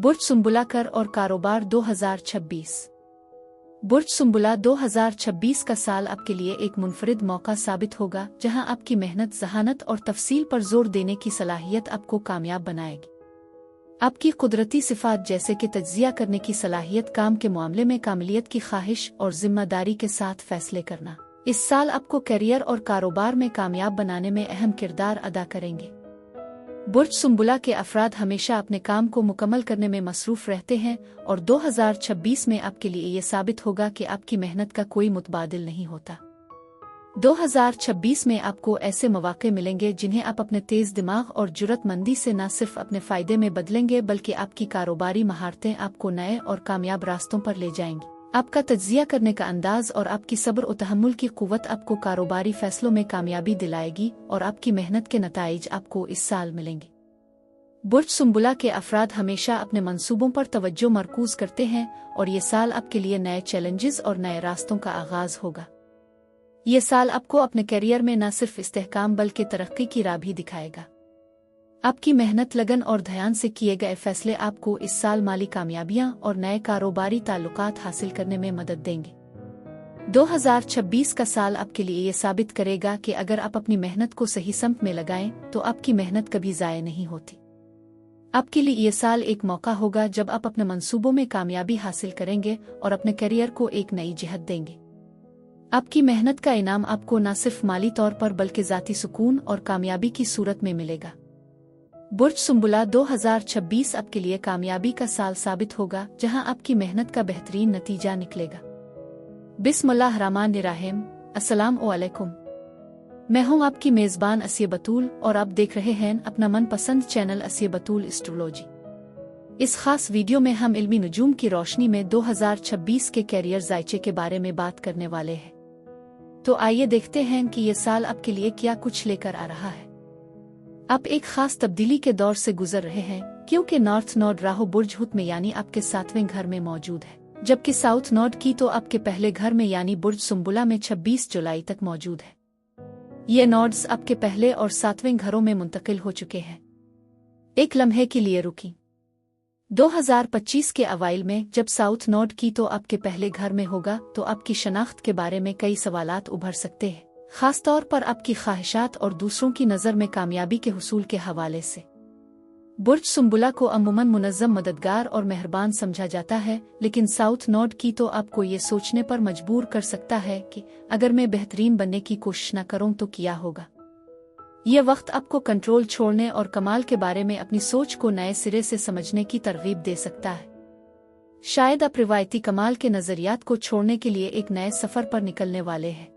बुर्ज सुंबुला कर और कारोबार 2026। बुर्ज सुंबुला 2026 का साल आपके लिए एक मुनफरिद मौका साबित होगा, जहां आपकी मेहनत, ज़हानत और तफसील पर जोर देने की सलाहियत आपको कामयाब बनाएगी। आपकी कुदरती सिफात जैसे कि तज्जिया करने की सलाहियत, काम के मामले में कामिलियत की ख्वाहिश और जिम्मेदारी के साथ फैसले करना, इस साल आपको करियर और कारोबार में कामयाब बनाने में अहम किरदार अदा करेंगे। बुर्ज सुंबुला के अफराद हमेशा अपने काम को मुकम्मल करने में मसरूफ रहते हैं और 2026 में आपके लिए ये साबित होगा कि आपकी मेहनत का कोई मुतबादिल नहीं होता। 2026 में आपको ऐसे मौके मिलेंगे जिन्हें आप अपने तेज दिमाग और जुर्रतमंदी से न सिर्फ अपने फ़ायदे में बदलेंगे, बल्कि आपकी कारोबारी महारतें आपको नए और कामयाब रास्तों पर ले जाएंगी। आपका तज्जिया करने का अंदाज और आपकी सब्र और तहम्मुल की कुव्वत आपको कारोबारी फैसलों में कामयाबी दिलाएगी और आपकी मेहनत के नताइज आपको इस साल मिलेंगे। बुर्ज सुंबुला के अफराद हमेशा अपने मंसूबों पर तवज्जो मरकूज करते हैं और ये साल आपके लिए नए चैलेंजेस और नए रास्तों का आगाज होगा। ये साल आपको अपने करियर में न सिर्फ इस्तेहकाम बल्कि तरक्की की राह भी दिखाएगा। आपकी मेहनत, लगन और ध्यान से किए गए फैसले आपको इस साल माली कामयाबियां और नए कारोबारी ताल्लुकात हासिल करने में मदद देंगे। 2026 का साल आपके लिए ये साबित करेगा कि अगर आप अपनी मेहनत को सही समत में लगाएं तो आपकी मेहनत कभी ज़ाया नहीं होती। आपके लिए ये साल एक मौका होगा जब आप अपने मंसूबों में कामयाबी हासिल करेंगे और अपने करियर को एक नई जिहत देंगे। आपकी मेहनत का इनाम आपको न सिर्फ माली तौर पर बल्कि ज़ाती सुकून और कामयाबी की सूरत में मिलेगा। बुर्ज सुंबुला 2026 आपके लिए कामयाबी का साल साबित होगा, जहां आपकी मेहनत का बेहतरीन नतीजा निकलेगा। बिस्मिल्लाहिर्रहमानिर्रहीम। अस्सलाम वालेकुम। मैं हूं आपकी मेज़बान असिया बतूल और आप देख रहे हैं अपना मनपसंद चैनल असिया बतूल एस्ट्रोलॉजी। इस खास वीडियो में हम इल्मी नजूम की रोशनी में 2026 के कैरियर जायचे के बारे में बात करने वाले हैं। तो आइए देखते हैं कि ये साल आपके लिए क्या कुछ लेकर आ रहा है। आप एक खास तब्दीली के दौर से गुजर रहे हैं, क्योंकि नॉर्थ नोड राहु बुर्ज हुत में यानी आपके 7वें घर में मौजूद है, जबकि साउथ नोड की तो आपके पहले घर में यानी बुर्ज सुंबुला में 26 जुलाई तक मौजूद है। ये नोड्स आपके पहले और 7वें घरों में मुंतकिल हो चुके हैं। एक लम्हे के लिए रुकी। 2025 के अवाइल में जब साउथ नोड की तो आपके पहले घर में होगा तो आपकी शनाख्त के बारे में कई सवालात उभर सकते हैं, खास तौर पर आपकी ख्वाहिशात और दूसरों की नज़र में कामयाबी के हुसूल के हवाले से। बुर्ज सुंबुला को अमूमन मुनज़्ज़म, मददगार और मेहरबान समझा जाता है, लेकिन साउथ नोड की तो आपको ये सोचने पर मजबूर कर सकता है कि अगर मैं बेहतरीन बनने की कोशिश न करूं तो क्या होगा। यह वक्त आपको कंट्रोल छोड़ने और कमाल के बारे में अपनी सोच को नए सिरे से समझने की तरगीब दे सकता है। शायद आप रिवायती कमाल के नज़रियात को छोड़ने के लिए एक नए सफ़र पर निकलने वाले हैं।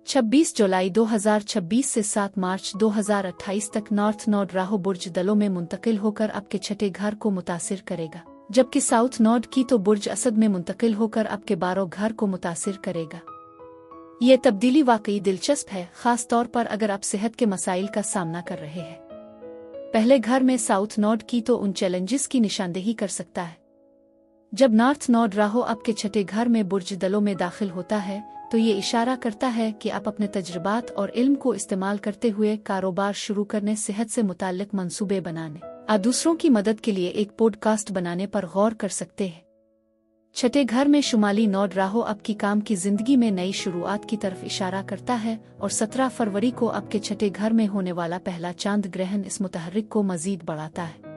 26 जुलाई 2026 से 7 मार्च 2028 तक नॉर्थ नोड राहु बुर्ज दलों में मुंतकिल होकर आपके छठे घर को मुतासिर करेगा, जबकि साउथ नोड की तो बुर्ज असद में मुंतकिल होकर आपके 12 घर को मुतासिर करेगा। ये तब्दीली वाकई दिलचस्प है, खास तौर पर अगर आप सेहत के मसाइल का सामना कर रहे हैं। पहले घर में साउथ नोड की तो उन चैलेंजेस की निशानदेही कर सकता है। जब नॉर्थ नोड राहु आपके छठे घर में बुर्ज दलों में दाखिल होता है तो ये इशारा करता है कि आप अपने तजुर्बात और इल्म को इस्तेमाल करते हुए कारोबार शुरू करने, सेहत से मुताल्लिक मंसूबे बनाने और दूसरों की मदद के लिए एक पॉडकास्ट बनाने पर गौर कर सकते हैं। छठे घर में शुमाली नोड राहु आपकी काम की जिंदगी में नई शुरुआत की तरफ इशारा करता है और 17 फरवरी को आपके छठे घर में होने वाला पहला चांद ग्रहण इस मुतहर्रिक को मजीद बढ़ाता है।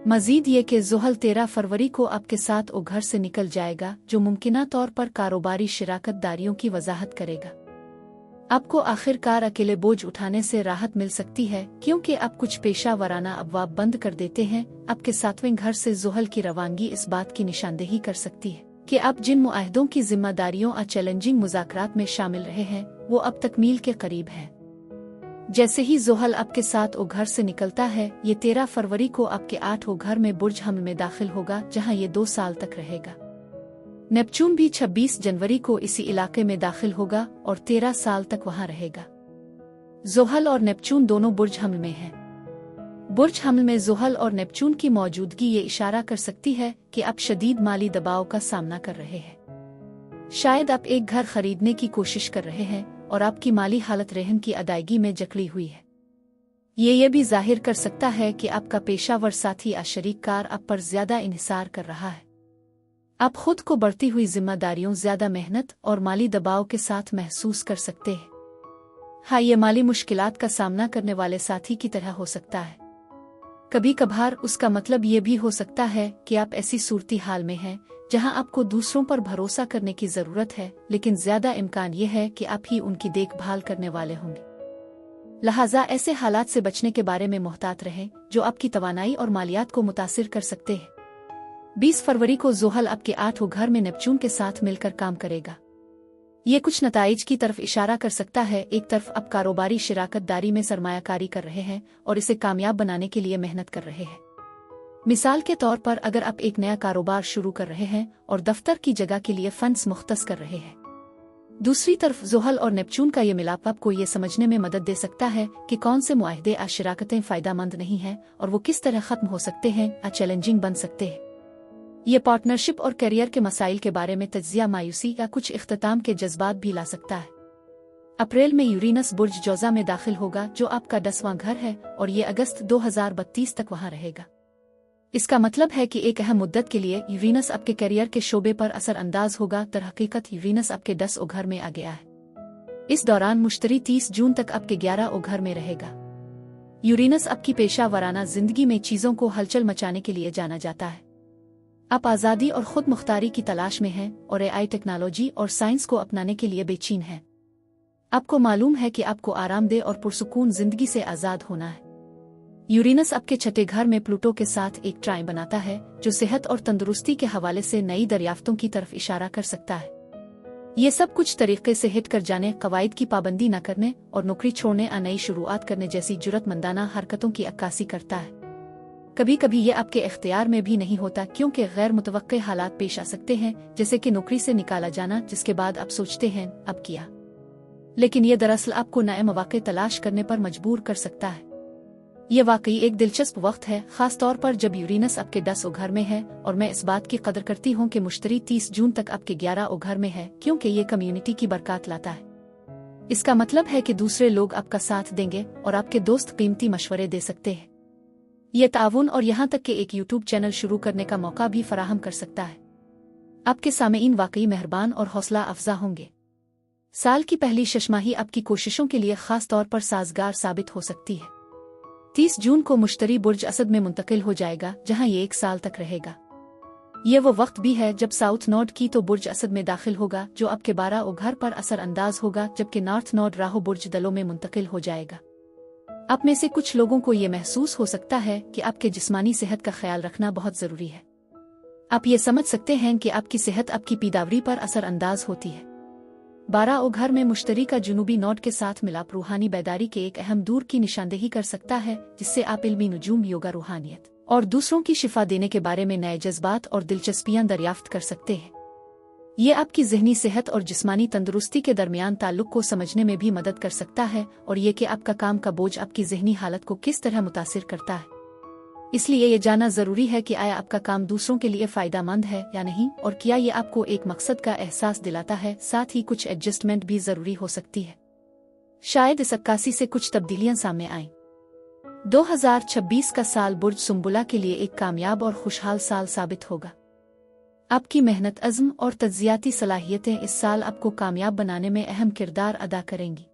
मजीद ये कि ज़ुहल 13 फरवरी को आपके साथ वो घर से निकल जाएगा, जो मुमकिना तौर पर कारोबारी शिराकतदारियों की वजाहत करेगा। आपको आखिरकार अकेले बोझ उठाने से राहत मिल सकती है, क्योंकि आप कुछ पेशा वराना अबवाब बंद कर देते हैं। आपके 7वें घर से ज़ुहल की रवानगी इस बात की निशानदेही कर सकती है कि आप जिन मुआहदों की जिम्मेदारियों और चैलेंजिंग मुज़ाकरात में शामिल रहे हैं वो अब तकमील के करीब हैं। जैसे ही ज़ुहल आपके साथ वो घर से निकलता है, ये 13 फरवरी को आपके 8वें घर में बुर्ज हमल में दाखिल होगा, जहां ये 2 साल तक रहेगा। नेपच्यून भी 26 जनवरी को इसी इलाके में दाखिल होगा और 13 साल तक वहां रहेगा। ज़ुहल और नेपच्यून दोनों बुर्ज हमल में हैं। बुर्ज हमल में ज़ुहल और नेपच्यून की मौजूदगी ये इशारा कर सकती है कि आप शदीद माली दबाव का सामना कर रहे हैं। शायद आप एक घर खरीदने की कोशिश कर रहे हैं और आपकी माली हालत रहन की अदायगी में जकड़ी हुई है। ये भी जाहिर कर सकता है कि आपका पेशावर साथी या शरीक कार आप पर ज्यादा इन्हिसार कर रहा है। आप खुद को बढ़ती हुई जिम्मेदारियों, ज्यादा मेहनत और माली दबाव के साथ महसूस कर सकते हैं। हाँ, ये माली मुश्किलात का सामना करने वाले साथी की तरह हो सकता है। कभी कभार उसका मतलब ये भी हो सकता है कि आप ऐसी सूरती हाल में हैं जहां आपको दूसरों पर भरोसा करने की जरूरत है, लेकिन ज्यादा इम्कान ये है कि आप ही उनकी देखभाल करने वाले होंगे। लिहाजा ऐसे हालात से बचने के बारे में मुहतात रहें जो आपकी तवानाई और मालियात को मुतासिर कर सकते हैं। 20 फरवरी को ज़ोहल आपके 8वें घर में नेपच्यून के साथ मिलकर काम करेगा। ये कुछ नताइज की तरफ इशारा कर सकता है। एक तरफ आप कारोबारी शिराकतदारी में सरमायाकारी कर रहे हैं और इसे कामयाब बनाने के लिए मेहनत कर रहे हैं। मिसाल के तौर पर अगर आप एक नया कारोबार शुरू कर रहे हैं और दफ्तर की जगह के लिए फंड्स मुख्तस कर रहे हैं। दूसरी तरफ ज़ोहल और नेपच्यून का ये मिलाप आपको ये समझने में मदद दे सकता है कि कौन से मुआहदे या शिराकतें फ़ायदेमंद नहीं हैं और वो किस तरह ख़त्म हो सकते हैं या चैलेंजिंग बन सकते हैं। ये पार्टनरशिप और करियर के मसाइल के बारे में तज्जिया, मायूसी या कुछ इख्तिताम के जज्बात भी ला सकता है। अप्रैल में यूरेनस बुर्ज जौज़ा में दाखिल होगा जो आपका 10वां घर है और ये अगस्त 2032 तक वहां रहेगा। इसका मतलब है कि एक अहम मुद्दत के लिए यूरेनस आपके करियर के शोबे पर असर अंदाज होगा। दरहकीकत यूरेनस आपके 10वें घर में आ गया है। इस दौरान मुश्तरी 30 जून तक आपके 11वें घर में रहेगा। यूरेनस आपकी पेशा वराना जिंदगी में चीजों को हलचल मचाने के लिए जाना जाता है। आप आज़ादी और खुद मुख्तारी की तलाश में हैं और एआई टेक्नोलॉजी और साइंस को अपनाने के लिए बेचैन हैं। आपको मालूम है कि आपको आरामदेह और पुरसुकून जिंदगी से आज़ाद होना है। यूरेनस आपके 6ठे घर में प्लूटो के साथ एक ट्राई बनाता है जो सेहत और तंदुरुस्ती के हवाले से नई दरियाफ्तों की तरफ इशारा कर सकता है। ये सब कुछ तरीके से हिट कर जाने, कवायद की पाबंदी न करने और नौकरी छोड़ने या नई शुरुआत करने जैसी जुर्रतमंदाना हरकतों की अक्कासी करता है। कभी कभी ये आपके इख्तियार में भी नहीं होता क्योंकि गैर मुतवक्के हालात पेश आ सकते हैं, जैसे कि नौकरी से निकाला जाना, जिसके बाद आप सोचते हैं अब किया, लेकिन ये दरअसल आपको नए मौके तलाश करने पर मजबूर कर सकता है। ये वाकई एक दिलचस्प वक्त है, खास तौर पर जब यूरेनस आपके 10वें घर में है और मैं इस बात की कदर करती हूँ कि मुश्तरी 30 जून तक आपके 11वें घर में है, क्योंकि ये कम्युनिटी की बरकत लाता है। इसका मतलब है कि दूसरे लोग आपका साथ देंगे और आपके दोस्त कीमती मशवरे दे सकते हैं। ये ताउन और यहाँ तक कि एक यूट्यूब चैनल शुरू करने का मौका भी फराहम कर सकता है। आपके सामेईन वाकई मेहरबान और हौसला अफजा होंगे। साल की पहली शशमाही आपकी कोशिशों के लिए खास तौर पर साजगार साबित हो सकती है। 30 जून को मुश्तरी बुर्ज असद में मुंतकिल हो जाएगा, जहां ये 1 साल तक रहेगा। ये वो वक्त भी है जब साउथ नोड की तो बुर्ज असद में दाखिल होगा जो आपके 12वें घर पर असर अंदाज होगा, जबकि नॉर्थ नोड राहु बुर्ज दलों में मुंतकिल हो जाएगा। आप में से कुछ लोगों को ये महसूस हो सकता है कि आपके जिस्मानी सेहत का ख्याल रखना बहुत जरूरी है। आप ये समझ सकते हैं कि आपकी सेहत आपकी पैदावारी पर असर अंदाज होती है। 12वें घर में मुश्तरी का जुनूबी नोड के साथ मिलाप रूहानी बेदारी के एक अहम दूर की निशानदेही कर सकता है, जिससे आप इल्मी नुजूम, योगा, रूहानियत और दूसरों की शिफा देने के बारे में नए जज्बात और दिलचस्पियां दरियाफ्त कर सकते हैं। ये आपकी ज़हनी सेहत और जिस्मानी तंदुरुस्ती के दरमियान ताल्लुक को समझने में भी मदद कर सकता है और ये कि आपका काम का बोझ आपकी ज़हनी हालत को किस तरह मुतासिर करता है। इसलिए ये जानना ज़रूरी है कि आया आपका काम दूसरों के लिए फ़ायदेमंद है या नहीं, और क्या ये आपको एक मकसद का एहसास दिलाता है। साथ ही कुछ एडजस्टमेंट भी ज़रूरी हो सकती है। शायद इस अक्कासी से कुछ तब्दीलियां सामने आएं। 2026 का साल बुर्ज सुंबुला के लिए एक कामयाब और खुशहाल साल साबित होगा। आपकी मेहनत, अज़्म और तज्जियाती सलाहियतें इस साल आपको कामयाब बनाने में अहम किरदार अदा करेंगी।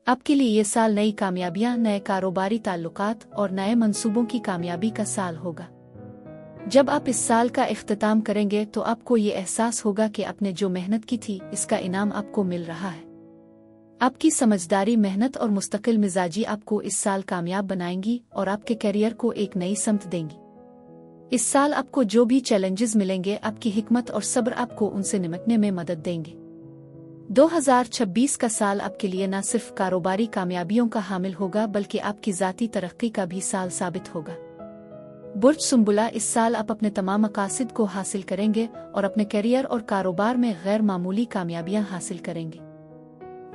आपके लिए ये साल नई कामयाबियां, नए कारोबारी ताल्लुकात और नए मंसूबों की कामयाबी का साल होगा। जब आप इस साल का इख्तिताम करेंगे तो आपको ये एहसास होगा कि आपने जो मेहनत की थी इसका इनाम आपको मिल रहा है। आपकी समझदारी, मेहनत और मुस्तकिल मिजाजी आपको इस साल कामयाब बनाएंगी और आपके करियर को एक नई समत देंगी। इस साल आपको जो भी चैलेंजेस मिलेंगे, आपकी हिकमत और सब्र आपको उनसे निपटने में मदद देंगे। 2026 का साल आपके लिए न सिर्फ कारोबारी कामयाबियों का हामिल होगा बल्कि आपकी ज़ाती तरक्की का भी साल साबित होगा। बुर्ज सुंबुला, इस साल आप अपने तमाम मकासद को हासिल करेंगे और अपने करियर और कारोबार में गैर मामूली कामयाबियां हासिल करेंगे।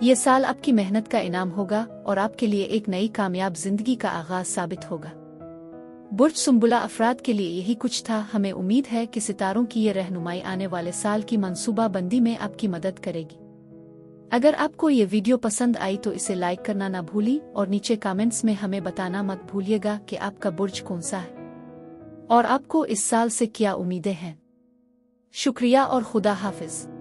ये साल आपकी मेहनत का इनाम होगा और आपके लिए एक नई कामयाब जिंदगी का आगाज साबित होगा। बुर्ज सुंबुला अफराद के लिए यही कुछ था। हमें उम्मीद है कि सितारों की ये रहनुमाई आने वाले साल की मंसूबा बंदी में आपकी मदद करेगी। अगर आपको ये वीडियो पसंद आई तो इसे लाइक करना ना भूली और नीचे कमेंट्स में हमें बताना मत भूलिएगा कि आपका बुर्ज कौन सा है और आपको इस साल से क्या उम्मीदें हैं। शुक्रिया और खुदा हाफिज।